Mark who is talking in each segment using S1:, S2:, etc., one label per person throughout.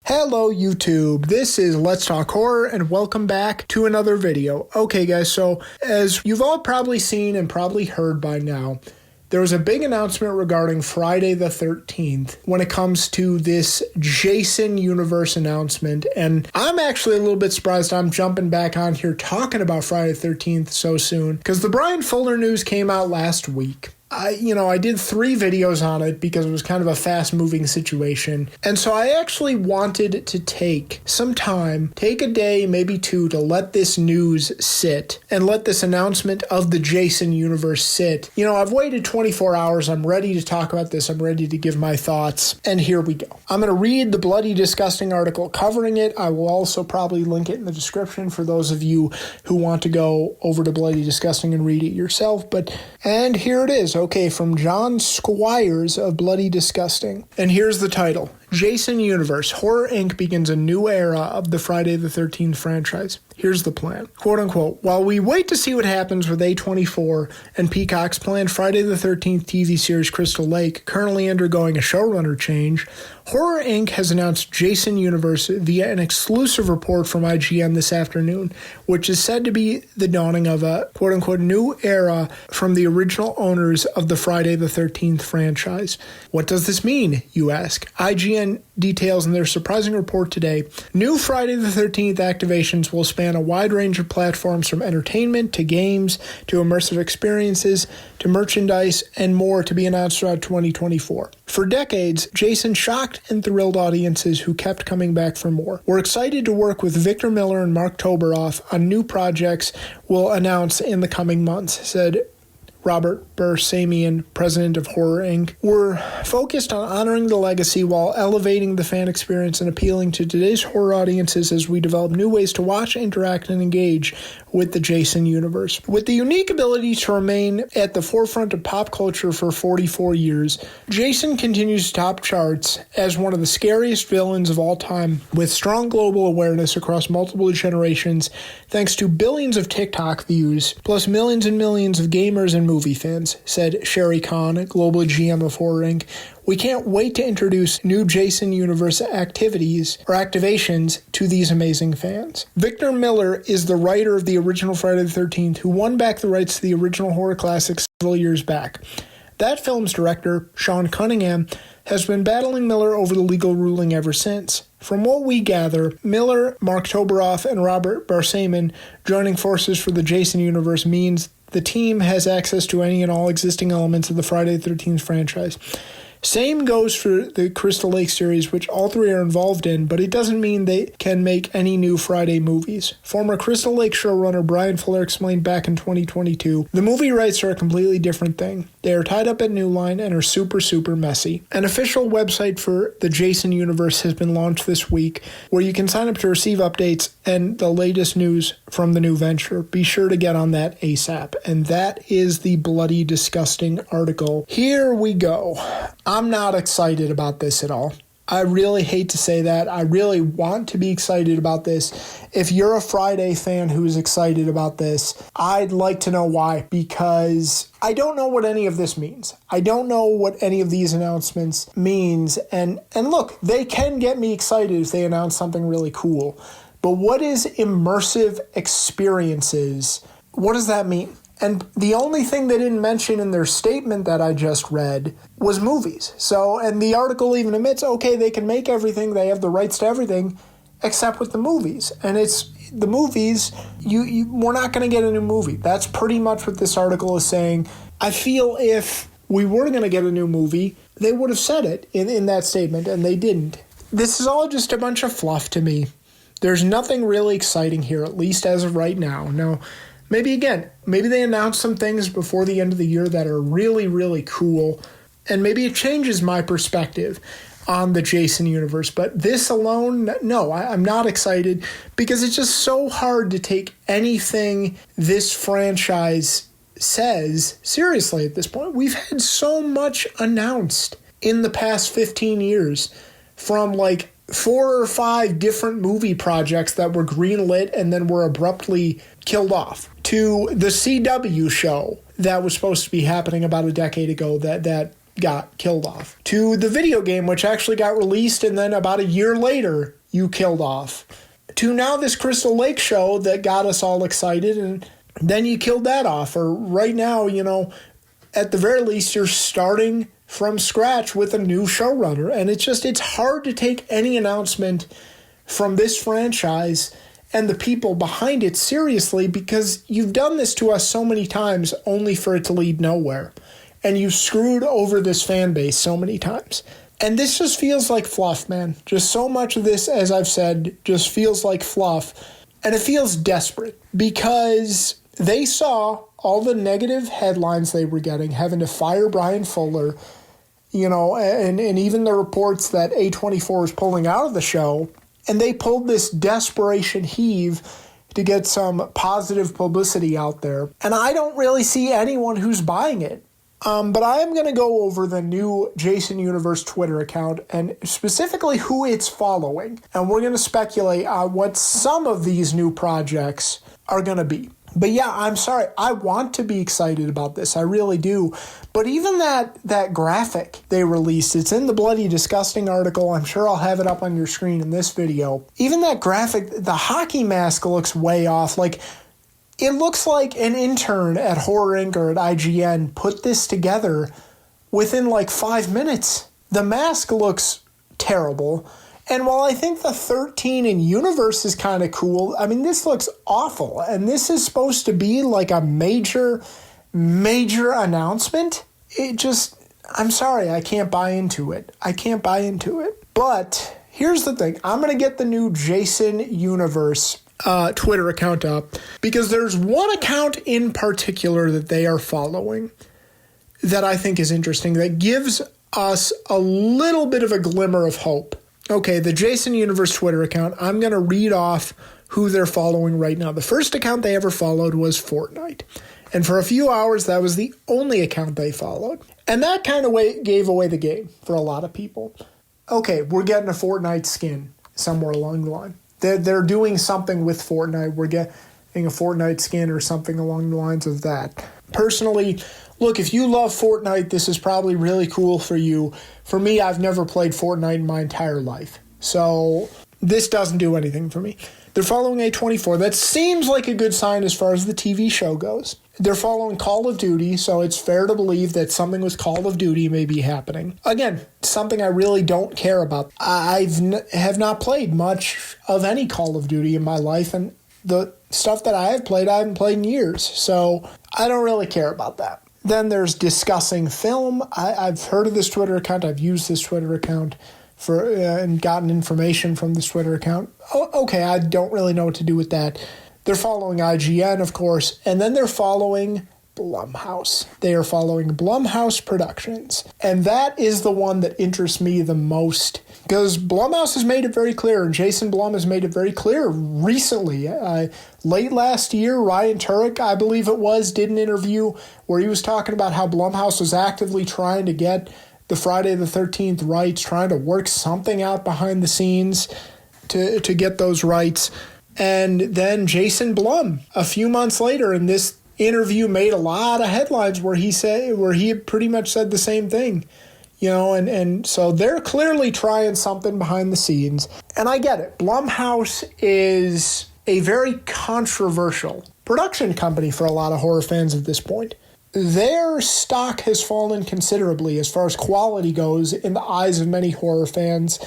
S1: Hello YouTube, this is Let's Talk Horror and welcome back to another video. Okay guys, so as you've all probably seen and probably heard by now, there was a big announcement regarding Friday the 13th when it comes to this Jason Universe announcement, and I'm actually a little bit surprised I'm jumping back on here talking about Friday the 13th so soon, because the Brian Fuller news came out last week. I did 3 videos on it because it was kind of a fast-moving situation. And so I actually wanted to take some time, take a day, maybe 2, to let this news sit and let this announcement of the Jason universe sit. I've waited 24 hours. I'm ready to talk about this. I'm ready to give my thoughts. And here we go. I'm going to read the Bloody Disgusting article covering it. I will also probably link it in the description for those of you who want to go over to Bloody Disgusting and read it yourself. And here it is. Okay, from John Squires of Bloody Disgusting. And here's the title. Jason Universe, Horror Inc. begins a new era of the Friday the 13th franchise. Here's the plan. Quote unquote, while we wait to see what happens with A24 and Peacock's planned Friday the 13th TV series Crystal Lake, currently undergoing a showrunner change, Horror Inc. has announced Jason Universe via an exclusive report from IGN this afternoon, which is said to be the dawning of a quote unquote new era from the original owners of the Friday the 13th franchise. What does this mean, you ask? IGN details in their surprising report today, new Friday the 13th activations will span a wide range of platforms from entertainment to games to immersive experiences to merchandise and more to be announced throughout 2024. For decades, Jason shocked and thrilled audiences who kept coming back for more. We're excited to work with Victor Miller and Mark Toberoff on new projects we'll announce in the coming months, said Robert Bersamian, president of Horror Inc. We're focused on honoring the legacy while elevating the fan experience and appealing to today's horror audiences as we develop new ways to watch, interact, and engage with the Jason universe. With the unique ability to remain at the forefront of pop culture for 44 years, Jason continues to top charts as one of the scariest villains of all time, with strong global awareness across multiple generations thanks to billions of TikTok views, plus millions and millions of gamers and movie fans, said Sherry Khan, global GM of Horror Inc. We can't wait to introduce new Jason Universe activations to these amazing fans. Victor Miller is the writer of the original Friday the 13th, who won back the rights to the original horror classic several years back. That film's director, Sean Cunningham, has been battling Miller over the legal ruling ever since. From what we gather, Miller, Mark Toberoff, and Robert Bersamian joining forces for the Jason universe means the team has access to any and all existing elements of the Friday the 13th franchise. Same goes for the Crystal Lake series, which all 3 are involved in, but it doesn't mean they can make any new Friday movies. Former Crystal Lake showrunner Brian Fuller explained back in 2022, the movie rights are a completely different thing. They are tied up at New Line and are super, super messy. An official website for the Jason universe has been launched this week, where you can sign up to receive updates and the latest news from the new venture. Be sure to get on that ASAP. And that is the Bloody Disgusting article. Here we go. I'm not excited about this at all. I really hate to say that. I really want to be excited about this. If you're a Friday fan who's excited about this, I'd like to know why, because I don't know what any of this means. I don't know what any of these announcements means. And look, they can get me excited if they announce something really cool. But what is immersive experiences? What does that mean? And the only thing they didn't mention in their statement that I just read was movies. And the article even admits, okay, they can make everything, they have the rights to everything, except with the movies. And it's the movies, we're not going to get a new movie. That's pretty much what this article is saying. I feel if we were going to get a new movie, they would have said it in that statement, and they didn't. This is all just a bunch of fluff to me. There's nothing really exciting here, at least as of right now. Now, maybe they announce some things before the end of the year that are really, really cool, and maybe it changes my perspective on the Jason universe. But this alone, no, I'm not excited, because it's just so hard to take anything this franchise says seriously at this point. We've had so much announced in the past 15 years, from 4 or 5 different movie projects that were greenlit and then were abruptly killed off, to the CW show that was supposed to be happening about a decade ago that got killed off, to the video game, which actually got released and then about a year later you killed off, to now this Crystal Lake show that got us all excited and then you killed that off. Or right now, at the very least, you're starting from scratch with a new showrunner. And it's hard to take any announcement from this franchise and the people behind it seriously, because you've done this to us so many times only for it to lead nowhere. And you've screwed over this fan base so many times. And this just feels like fluff, man. Just so much of this, as I've said, just feels like fluff. And it feels desperate because they saw all the negative headlines they were getting, having to fire Brian Fuller, and even the reports that A24 is pulling out of the show. And they pulled this desperation heave to get some positive publicity out there. And I don't really see anyone who's buying it. But I am going to go over the new Jason Universe Twitter account and specifically who it's following. And we're going to speculate on what some of these new projects are going to be. But yeah, I'm sorry. I want to be excited about this. I really do. But even that graphic they released, it's in the Bloody Disgusting article. I'm sure I'll have it up on your screen in this video. Even that graphic, the hockey mask looks way off. Like, it looks like an intern at Horror Inc. or at IGN put this together within like 5 minutes. The mask looks terrible. And while I think the 13 in Universe is kind of cool, I mean, this looks awful. And this is supposed to be like a major announcement. I'm sorry, I can't buy into it. But here's the thing. I'm going to get the new Jason Universe Twitter account up because there's one account in particular that they are following that I think is interesting, that gives us a little bit of a glimmer of hope. Okay, the Jason Universe Twitter account, I'm going to read off who they're following right now. The first account they ever followed was Fortnite. And for a few hours, that was the only account they followed. And that kind of gave away the game for a lot of people. Okay, we're getting a Fortnite skin somewhere along the line. They're doing something with Fortnite. We're getting a Fortnite skin or something along the lines of that. Personally, look, if you love Fortnite, this is probably really cool for you. For me, I've never played Fortnite in my entire life. So this doesn't do anything for me. They're following A24. That seems like a good sign as far as the TV show goes. They're following Call of Duty, so it's fair to believe that something with Call of Duty may be happening. Again, something I really don't care about. I have not played much of any Call of Duty in my life, and the stuff that I haven't played in years. So I don't really care about that. Then there's Discussing Film. I've heard of this Twitter account. I've used this Twitter account and gotten information from this Twitter account. Okay, I don't really know what to do with that. They're following IGN, of course, and then they're following Blumhouse. They are following Blumhouse Productions, and that is the one that interests me the most because Blumhouse has made it very clear, and Jason Blum has made it very clear recently. Late last year, Ryan Turek, I believe it was, did an interview where he was talking about how Blumhouse was actively trying to get the Friday the 13th rights, trying to work something out behind the scenes to get those rights. And then Jason Blum, a few months later, in this interview, made a lot of headlines where he pretty much said the same thing. And so they're clearly trying something behind the scenes. And I get it. Blumhouse is a very controversial production company for a lot of horror fans at this point. Their stock has fallen considerably as far as quality goes in the eyes of many horror fans.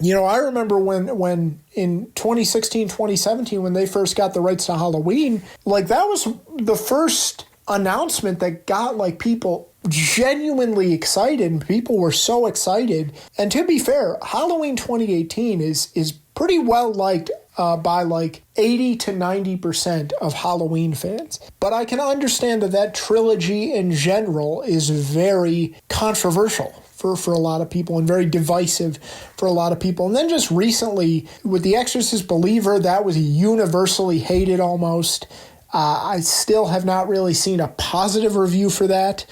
S1: I remember when in 2016, 2017, when they first got the rights to Halloween, like that was the first announcement that got like people genuinely excited, and people were so excited. And to be fair, Halloween 2018 is pretty well liked by like 80 to 90% of Halloween fans. But I can understand that trilogy in general is very controversial for a lot of people and very divisive for a lot of people. And then just recently with The Exorcist Believer, that was universally hated almost. I still have not really seen a positive review for that.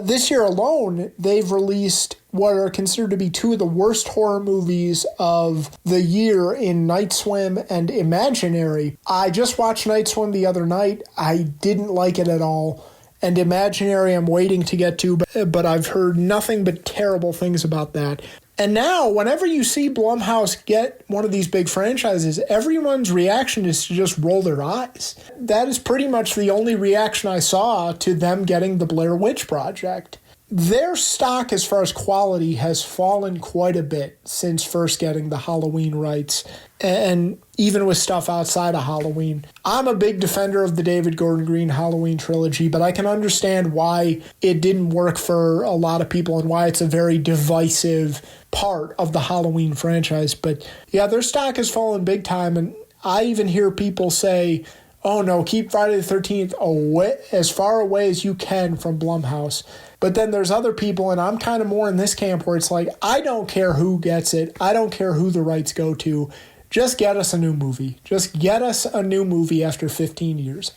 S1: This year alone, they've released what are considered to be two of the worst horror movies of the year in Night Swim and Imaginary. I just watched Night Swim the other night. I didn't like it at all. and Imaginary I'm waiting to get to, but I've heard nothing but terrible things about that. And now, whenever you see Blumhouse get one of these big franchises, everyone's reaction is to just roll their eyes. That is pretty much the only reaction I saw to them getting the Blair Witch Project. Their stock as far as quality has fallen quite a bit since first getting the Halloween rights, and even with stuff outside of Halloween. I'm a big defender of the David Gordon Green Halloween trilogy, but I can understand why it didn't work for a lot of people and why it's a very divisive part of the Halloween franchise. But yeah, their stock has fallen big time, and I even hear people say, oh no, keep Friday the 13th away, as far away as you can from Blumhouse. But then there's other people, and I'm kind of more in this camp where it's like, I don't care who gets it. I don't care who the rights go to. Just get us a new movie. Just get us a new movie after 15 years.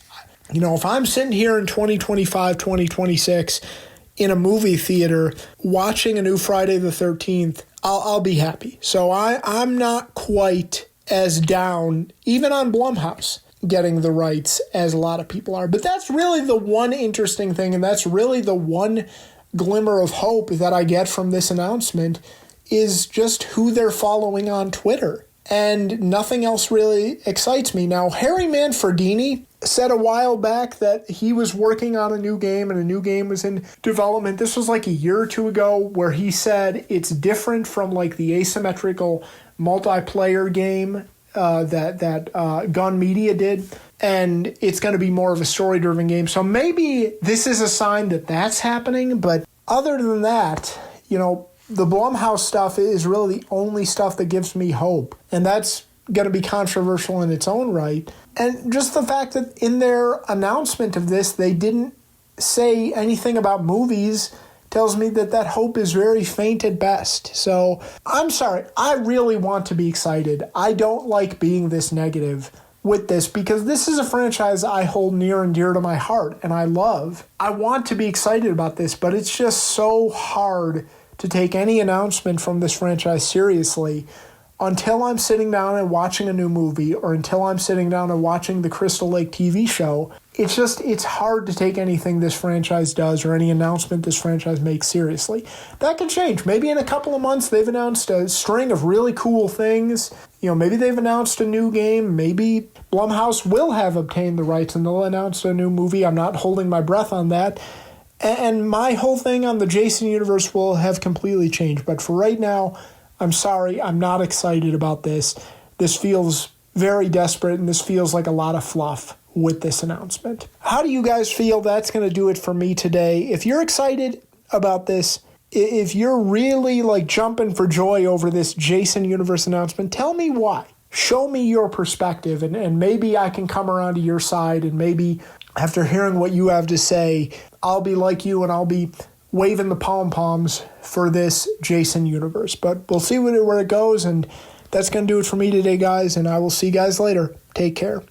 S1: You know, if I'm sitting here in 2025, 2026 in a movie theater watching a new Friday the 13th, I'll be happy. So I'm not quite as down, even on Blumhouse, getting the rights as a lot of people are. But that's really the one interesting thing, and that's really the one glimmer of hope that I get from this announcement is just who they're following on Twitter. And nothing else really excites me. Now, Harry Manfredini said a while back that he was working on a new game and a new game was in development. This was like a year or two ago, where he said it's different from like the asymmetrical multiplayer game that Gun Media did, and it's going to be more of a story-driven game. So maybe this is a sign that that's happening, but other than that, you know, the Blumhouse stuff is really the only stuff that gives me hope, and that's going to be controversial in its own right. And just the fact that in their announcement of this, they didn't say anything about movies tells me that that hope is very faint at best. So I'm sorry. I really want to be excited. I don't like being this negative with this because this is a franchise I hold near and dear to my heart and I love. I want to be excited about this, but it's just so hard to take any announcement from this franchise seriously until I'm sitting down and watching a new movie or until I'm sitting down and watching the Crystal Lake TV show. It's hard to take anything this franchise does or any announcement this franchise makes seriously. That could change. Maybe in a couple of months they've announced a string of really cool things. You know, maybe they've announced a new game. Maybe Blumhouse will have obtained the rights and they'll announce a new movie. I'm not holding my breath on that. And my whole thing on the Jason universe will have completely changed. But for right now, I'm sorry, I'm not excited about this. This feels very desperate, and this feels like a lot of fluff with this announcement. How do you guys feel? That's going to do it for me today. If you're excited about this, if you're really like jumping for joy over this Jason Universe announcement, tell me why. Show me your perspective, and maybe I can come around to your side, and maybe after hearing what you have to say, I'll be like you and I'll be waving the pom-poms for this Jason Universe. But we'll see where it goes, and that's going to do it for me today, guys, and I will see you guys later. Take care.